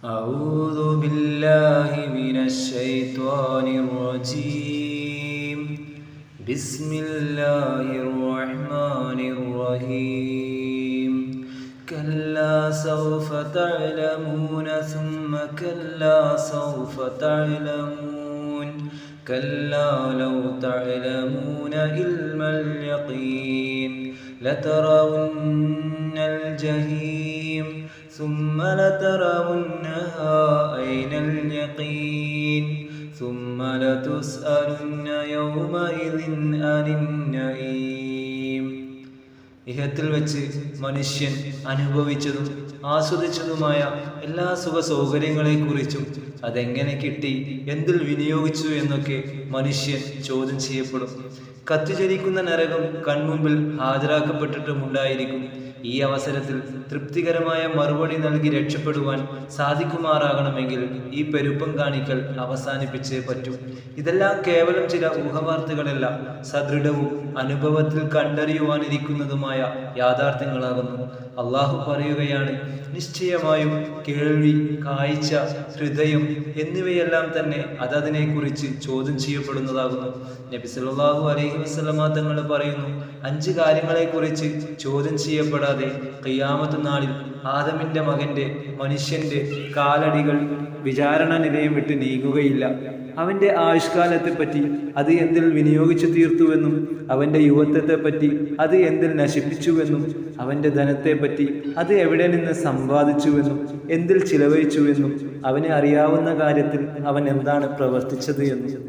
أعوذ بالله من الشيطان الرجيم. بسم الله الرحمن الرحيم. كلا سوف تعلمون ثم كلا سوف تعلمون كلا لو تعلمون علم اليقين لترون الجحيم ثم لترونها عين اليقين ثم لتسألن يومئذ عن النعيم. ഇഹത്തിൽ വെച്ച് മനുഷ്യൻ അനുഭവിച്ചതും ആസ്വദിച്ചതുമായ എല്ലാ സുഖ സൗകര്യങ്ങളെക്കുറിച്ചും അതെങ്ങനെ കിട്ടി, എന്തിൽ വിനിയോഗിച്ചു എന്നൊക്കെ മനുഷ്യൻ ചോദ്യം ചെയ്യപ്പെടും. കത്തിജ്വലിക്കുന്ന നരകം കൺമുമ്പിൽ ഹാജരാക്കപ്പെട്ടിട്ടുമുണ്ടായിരിക്കും. ഈ അവസരത്തിൽ തൃപ്തികരമായ മറുപടി നൽകി രക്ഷപ്പെടുവാൻ സാധിക്കുമാറാകണമെങ്കിൽ ഈ പെരുപ്പം കാണിക്കൽ അവസാനിപ്പിച്ചേ പറ്റൂ. ഇതെല്ലാം കേവലം ചില ഊഹവാർത്തകളല്ല, സദൃഢവും അനുഭവത്തിൽ കണ്ടറിയുവാനിരിക്കുന്നതുമായ യാഥാർത്ഥ്യങ്ങളാകുന്നു. അള്ളാഹു പറയുകയാണ്, നിശ്ചയമായും കേൾവി, കാഴ്ച, ഹൃദയം എന്നിവയെല്ലാം തന്നെ അതതിനെക്കുറിച്ച് ചോദ്യം ചെയ്യപ്പെടുന്നതാകുന്നു. നബി സല്ലല്ലാഹു അലൈഹി വസല്ലമ തങ്ങൾ പറയുന്നു, 5 കാര്യങ്ങളെക്കുറിച്ച് ചോദ്യം ചെയ്യപ്പെടാതെ ഖിയാമത്ത് നാളിൽ ആദമിന്റെ മകന്റെ, മനുഷ്യന്റെ കാലടികൾ വിചാരണ നിലയം വിട്ട് നീങ്ങുകയില്ല. അവന്റെ ആയുഷ്കാലത്തെപ്പറ്റി അത് എന്തിൽ വിനിയോഗിച്ചു തീർത്തുവെന്നും അവന്റെ യുവത്വത്തെപ്പറ്റി അത് എന്തിൽ നശിപ്പിച്ചുവെന്നും അവന്റെ ധനത്തെപ്പറ്റി അത് എവിടെ നിന്ന് സമ്പാദിച്ചുവെന്നും എന്തിൽ ചിലവഴിച്ചുവെന്നും അവനെ അറിയാവുന്ന കാര്യത്തിൽ അവൻ എന്താണ് പ്രവർത്തിച്ചത് എന്നും